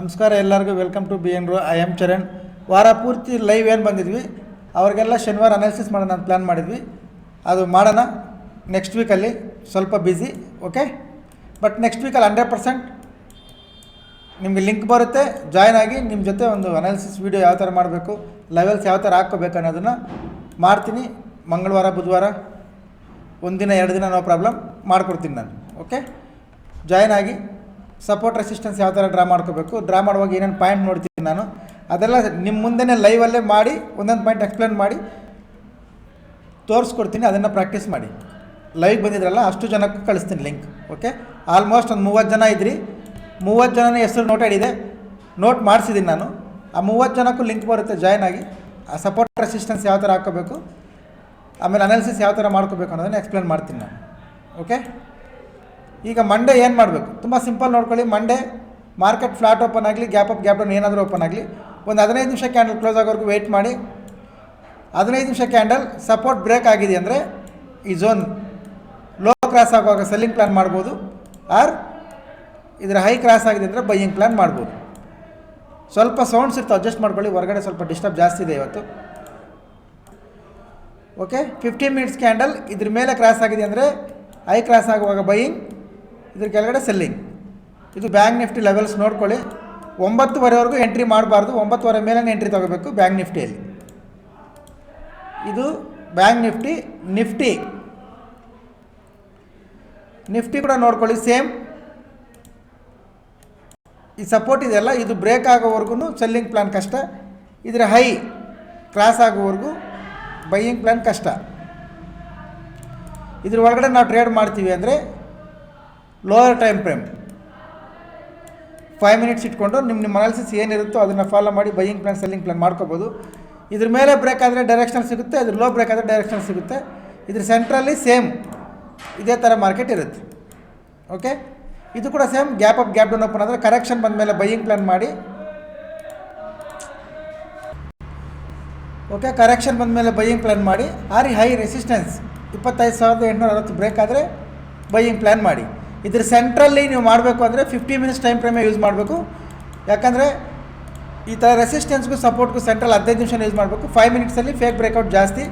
ನಮಸ್ಕಾರ ಎಲ್ಲರಿಗೂ welcome to B N ರೋ. I am Charan. ವಾರ ಪೂರ್ತಿ ಲೈವ್ ಏನು ಬಂದಿದ್ವಿ ಅವ್ರಿಗೆಲ್ಲ ಶನಿವಾರ ಅನಾಲಿಸಿಸ್ ಮಾಡೋಣ ಅಂತ ಪ್ಲ್ಯಾನ್ ಮಾಡಿದ್ವಿ. ಅದು ಮಾಡೋಣ ನೆಕ್ಸ್ಟ್ ವೀಕಲ್ಲಿ. ಸ್ವಲ್ಪ ಬ್ಯುಸಿ, ಓಕೆ. ಬಟ್ ನೆಕ್ಸ್ಟ್ ವೀಕಲ್ಲಿ 100% ನಿಮಗೆ ಲಿಂಕ್ ಬರುತ್ತೆ. ಜಾಯ್ನ್ ಆಗಿ ನಿಮ್ಮ ಜೊತೆ ಒಂದು ಅನಾಲಿಸಿಸ್ ವೀಡಿಯೋ ಯಾವ ಥರ ಮಾಡಬೇಕು, ಲೆವೆಲ್ಸ್ ಯಾವ ಥರ ಹಾಕ್ಕೋಬೇಕು ಅನ್ನೋದನ್ನು ಮಾಡ್ತೀನಿ. ಮಂಗಳವಾರ ಬುಧವಾರ ಒಂದಿನ 2 ದಿನ ನೋ ಪ್ರಾಬ್ಲಮ್ ಮಾಡಿಕೊಡ್ತೀನಿ ನಾನು, ಓಕೆ. ಜಾಯ್ನ್ ಆಗಿ ಸಪೋರ್ಟ್ ರೆಸಿಸ್ಟೆನ್ಸ್ ಯಾವ ಥರ ಡ್ರಾ ಮಾಡ್ಕೋಬೇಕು, ಡ್ರಾ ಮಾಡುವಾಗ ಏನೇನು ಪಾಯಿಂಟ್ ನೋಡ್ತೀನಿ ನಾನು, ಅದೆಲ್ಲ ನಿಮ್ಮ ಮುಂದೆನೇ ಲೈವಲ್ಲೇ ಮಾಡಿ ಒಂದೊಂದು ಪಾಯಿಂಟ್ ಎಕ್ಸ್ಪ್ಲೇನ್ ಮಾಡಿ ತೋರಿಸ್ಕೊಡ್ತೀನಿ. ಅದನ್ನು ಪ್ರಾಕ್ಟೀಸ್ ಮಾಡಿ. ಲೈವ್ ಬಂದಿದ್ರಲ್ಲ ಅಷ್ಟು ಜನಕ್ಕೂ ಕಳಿಸ್ತೀನಿ ಲಿಂಕ್, ಓಕೆ. ಆಲ್ಮೋಸ್ಟ್ ಒಂದು 30 ಜನ ಇದ್ರಿ. 30 ಜನನೇ ಹೆಸರು ನೋಟೆಡ್ ಇದೆ, ನೋಟ್ ಮಾಡಿಸಿದ್ದೀನಿ ನಾನು. ಆ 30 ಜನಕ್ಕೂ ಲಿಂಕ್ ಬರುತ್ತೆ. ಜಾಯ್ನ್ ಆಗಿ ಆ ಸಪೋರ್ಟ್ ರೆಸಿಸ್ಟೆನ್ಸ್ ಯಾವ ಥರ ಹಾಕ್ಕೋಬೇಕು, ಆಮೇಲೆ ಅನಾಲಿಸಿಸ್ ಯಾವ ಥರ ಮಾಡ್ಕೋಬೇಕು ಅನ್ನೋದನ್ನು ಎಕ್ಸ್ಪ್ಲೇನ್ ಮಾಡ್ತೀನಿ ನಾನು, ಓಕೆ. ಈಗ ಮಂಡೇ ಏನು ಮಾಡಬೇಕು, ತುಂಬ ಸಿಂಪಲ್ ನೋಡ್ಕೊಳ್ಳಿ. ಮಂಡೇ ಮಾರ್ಕೆಟ್ ಫ್ಲಾಟ್ ಓಪನ್ ಆಗಲಿ, ಗ್ಯಾಪ್ ಅಪ್ ಗ್ಯಾಪ್ ಡೌನ್ ಏನಾದರೂ ಓಪನ್ ಆಗಲಿ, ಒಂದು 15 ನಿಮಿಷ ಕ್ಯಾಂಡಲ್ ಕ್ಲೋಸ್ ಆಗೋವರೆಗೂ ವೆಯ್ಟ್ ಮಾಡಿ. 15 ನಿಮಿಷ ಕ್ಯಾಂಡಲ್ ಸಪೋರ್ಟ್ ಬ್ರೇಕ್ ಆಗಿದೆ ಅಂದರೆ ಈ ಝೋನ್ ಲೋ ಕ್ರಾಸ್ ಆಗುವಾಗ ಸೆಲ್ಲಿಂಗ್ ಪ್ಲ್ಯಾನ್ ಮಾಡ್ಬೋದು, ಆರ್ ಇದರ ಹೈ ಕ್ರಾಸ್ ಆಗಿದೆ ಅಂದರೆ ಬೈಯಿಂಗ್ ಪ್ಲ್ಯಾನ್ ಮಾಡ್ಬೋದು. ಸ್ವಲ್ಪ ಸೌಂಡ್ಸ್ ಇರ್ತಾವೆ, ಅಡ್ಜಸ್ಟ್ ಮಾಡ್ಕೊಳ್ಳಿ. ಹೊರಗಡೆ ಸ್ವಲ್ಪ ಡಿಸ್ಟರ್ಬ್ ಜಾಸ್ತಿ ಇದೆ ಇವತ್ತು, ಓಕೆ. 15 ಮಿನಿಟ್ಸ್ ಕ್ಯಾಂಡಲ್ ಇದ್ರ ಮೇಲೆ ಕ್ರಾಸ್ ಆಗಿದೆ ಅಂದರೆ ಹೈ ಕ್ರಾಸ್ ಆಗುವಾಗ ಬೈಯಿಂಗ್, ಇದ್ರ ಕೆಳಗಡೆ ಸೆಲ್ಲಿಂಗ್. ಇದು ಬ್ಯಾಂಕ್ ನಿಫ್ಟಿ ಲೆವೆಲ್ಸ್ ನೋಡ್ಕೊಳ್ಳಿ. 9:30ವರೆಗೂ ಎಂಟ್ರಿ ಮಾಡಬಾರ್ದು, 9:30 ಮೇಲೆ ಎಂಟ್ರಿ ತೊಗೋಬೇಕು ಬ್ಯಾಂಕ್ ನಿಫ್ಟಿಯಲ್ಲಿ. ಇದು ಬ್ಯಾಂಕ್ ನಿಫ್ಟಿ ಕೂಡ ನೋಡ್ಕೊಳ್ಳಿ. ಸೇಮ್ ಈ ಸಪೋರ್ಟ್ ಇದೆಯಲ್ಲ, ಇದು ಬ್ರೇಕ್ ಆಗೋವರೆಗೂ ಸೆಲ್ಲಿಂಗ್ ಪ್ಲ್ಯಾನ್ ಕಷ್ಟ, ಇದರ ಹೈ ಕ್ರಾಸ್ ಆಗೋವರೆಗೂ ಬೈಯಿಂಗ್ ಪ್ಲ್ಯಾನ್ ಕಷ್ಟ. ಇದ್ರ ಒಳಗಡೆ ನಾವು ಟ್ರೇಡ್ ಮಾಡ್ತೀವಿ ಅಂದರೆ ಲೋಯರ್ ಟೈಮ್ ಫ್ರೇಮ್ 5 ಮಿನಿಟ್ಸ್ ಇಟ್ಕೊಂಡು ನಿಮ್ಮ ಅನಾಲಿಸಿಸ್ ಏನಿರುತ್ತೋ ಅದನ್ನು ಫಾಲೋ ಮಾಡಿ ಬೈಯಿಂಗ್ ಪ್ಲ್ಯಾನ್ ಸೆಲ್ಲಿಂಗ್ ಪ್ಲ್ಯಾನ್ ಮಾಡ್ಕೋಬೋದು. ಇದ್ರ ಮೇಲೆ ಬ್ರೇಕ್ ಆದರೆ ಡೈರೆಕ್ಷನ್ ಸಿಗುತ್ತೆ, ಇದ್ರ ಲೋ ಬ್ರೇಕ್ ಆದರೆ ಡೈರೆಕ್ಷನ್ ಸಿಗುತ್ತೆ. ಇದ್ರ ಸೆಂಟ್ರಲ್ಲಿ ಸೇಮ್ ಇದೇ ಥರ ಮಾರ್ಕೆಟ್ ಇರುತ್ತೆ, ಓಕೆ. ಇದು ಕೂಡ same gap up gap down open ಆದರೆ ಕರೆಕ್ಷನ್ ಬಂದ ಮೇಲೆ ಬೈಯಿಂಗ್ ಪ್ಲ್ಯಾನ್ ಮಾಡಿ, ಓಕೆ. ಕರೆಕ್ಷನ್ ಬಂದ ಮೇಲೆ ಬೈಯಿಂಗ್ ಪ್ಲ್ಯಾನ್ ಮಾಡಿ. ಆರ್ ಹೈ ರೆಸಿಸ್ಟೆನ್ಸ್ 25,860 ಬ್ರೇಕ್ ಆದರೆ ಬೈಯಿಂಗ್ ಪ್ಲ್ಯಾನ್ ಮಾಡಿ. ಇದ್ರ ಸೆಂಟ್ರಲ್ಲಿ ನೀವು ಮಾಡಬೇಕು ಅಂದರೆ 50 ಮಿನಿಟ್ಸ್ ಟೈಮ್ ಫ್ರೇಮೇ ಯೂಸ್ ಮಾಡಬೇಕು. ಯಾಕಂದರೆ ಈ ಥರ ರೆಸಿಸ್ಟೆನ್ಸ್ಗೂ ಸಪೋರ್ಟ್ಗೂ ಸೆಂಟ್ರಲ್ 15 ನಿಮಿಷ ಯೂಸ್ ಮಾಡಬೇಕು. 5 ಮಿನಿಟ್ಸಲ್ಲಿ ಫೇಕ್ ಬ್ರೇಕೌಟ್ ಜಾಸ್ತಿ.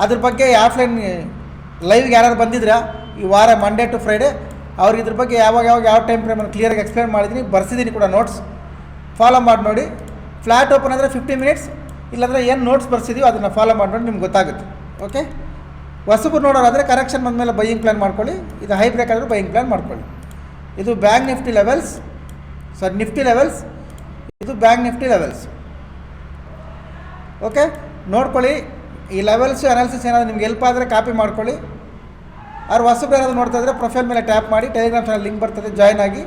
ಅದ್ರ ಬಗ್ಗೆ ಆಫ್ಲೈನ್ ಲೈವ್ಗೆ ಯಾರು ಬಂದಿದ್ರಾ ಈ ವಾರ ಮಂಡೇ ಟು ಫ್ರೈಡೇ, ಅವ್ರಿಗೆ ಇದ್ರ ಬಗ್ಗೆ ಯಾವ ಟೈಮ್ ಫ್ರೇಮನ್ನು ಕ್ಲಿಯರಾಗಿ ಎಕ್ಸ್ಪ್ಲೇನ್ ಮಾಡಿದ್ದೀನಿ, ಬರ್ಸಿದ್ದೀನಿ ಕೂಡ ನೋಟ್ಸ್. ಫಾಲೋ ಮಾಡಿ ನೋಡಿ. ಫ್ಲ್ಯಾಟ್ ಓಪನ್ ಅಂದರೆ 50 ಮಿನಿಟ್ಸ್, ಇಲ್ಲಾಂದರೆ ಏನು ನೋಟ್ಸ್ ಬರ್ಸಿದ್ದೀವಿ ಅದನ್ನು ಫಾಲೋ ಮಾಡಿ ನೋಡಿ, ನಿಮ್ಗೆ ಗೊತ್ತಾಗುತ್ತೆ, ಓಕೆ. ಹೊಸಬರು ನೋಡೋರಾದರೆ ಕರೆಕ್ಷನ್ ಬಂದಮೇಲೆ ಬೈಯಿಂಗ್ ಪ್ಲ್ಯಾನ್ ಮಾಡ್ಕೊಳ್ಳಿ. ಇದು ಹೈ ಬ್ರೇಕ್ ಆದರೂ ಬೈಯಿಂಗ್ ಪ್ಲ್ಯಾನ್ ಮಾಡ್ಕೊಳ್ಳಿ. ಇದು bank Nifty levels, Nifty levels, ಇದು ಬ್ಯಾಂಕ್ ನಿಫ್ಟಿ ಲೆವೆಲ್ಸ್, ಓಕೆ. ನೋಡ್ಕೊಳ್ಳಿ. ಈ ಲೆವೆಲ್ಸು ಅನಾಲಿಸಿಸ್ ಏನಾದರೂ ನಿಮ್ಗೆ ಹೆಲ್ಪ್ ಆದರೆ ಕಾಪಿ ಮಾಡ್ಕೊಳ್ಳಿ. ಅವ್ರು ಹೊಸಬ್ರು ಏನಾದರೂ ನೋಡ್ತಾ ಇದ್ದರೆ ಪ್ರೊಫೈಲ್ ಮೇಲೆ ಟ್ಯಾಪ್ ಮಾಡಿ, ಟೆಲಿಗ್ರಾಮ್ ಚಾನಲ್ ಲಿಂಕ್ ಬರ್ತದೆ, ಜಾಯ್ನ್ ಆಗಿ.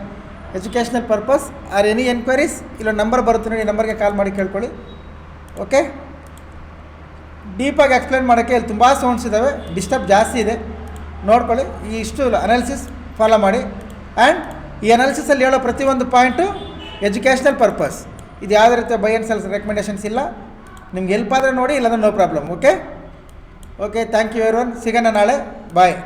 Educational purpose R any enquiries ಇಲ್ಲೊಂದು ನಂಬರ್ ಬರುತ್ತೆ ನೋಡಿ, ಈ ನಂಬರ್ಗೆ ಕಾಲ್ ಮಾಡಿ ಕೇಳ್ಕೊಳ್ಳಿ, ಓಕೆ. ಡೀಪಾಗಿ ಎಕ್ಸ್ಪ್ಲೇನ್ ಮಾಡೋಕ್ಕೆ ಇಲ್ಲಿ ತುಂಬ ಸೌಂಡ್ಸ್ ಇದ್ದಾವೆ, ಡಿಸ್ಟರ್ಬ್ ಜಾಸ್ತಿ ಇದೆ, ನೋಡ್ಕೊಳ್ಳಿ. ಇಷ್ಟು ಅನಾಲಿಸಿಸ್ ಫಾಲೋ ಮಾಡಿ. ಆ್ಯಂಡ್ ಈ ಅನಾಲಿಸಿಸಲ್ಲಿ ಹೇಳೋ ಪ್ರತಿಯೊಂದು ಪಾಯಿಂಟು ಎಜುಕೇಷನಲ್ ಪರ್ಪಸ್. ಇದು ಯಾವುದೇ ರೀತಿಯ ಬೈ ಆ್ಯಂಡ್ ಸೆಲ್ಸ್ ರೆಕಮೆಂಡೇಷನ್ಸ್ ಇಲ್ಲ. ನಿಮ್ಗೆ ಹೆಲ್ಪ್ ಆದರೆ ನೋಡಿ, ಇಲ್ಲಾಂದ್ರೆ no problem, okay. Thank you everyone. ಸಿಗೋಣ ನಾಳೆ. ಬಾಯ್.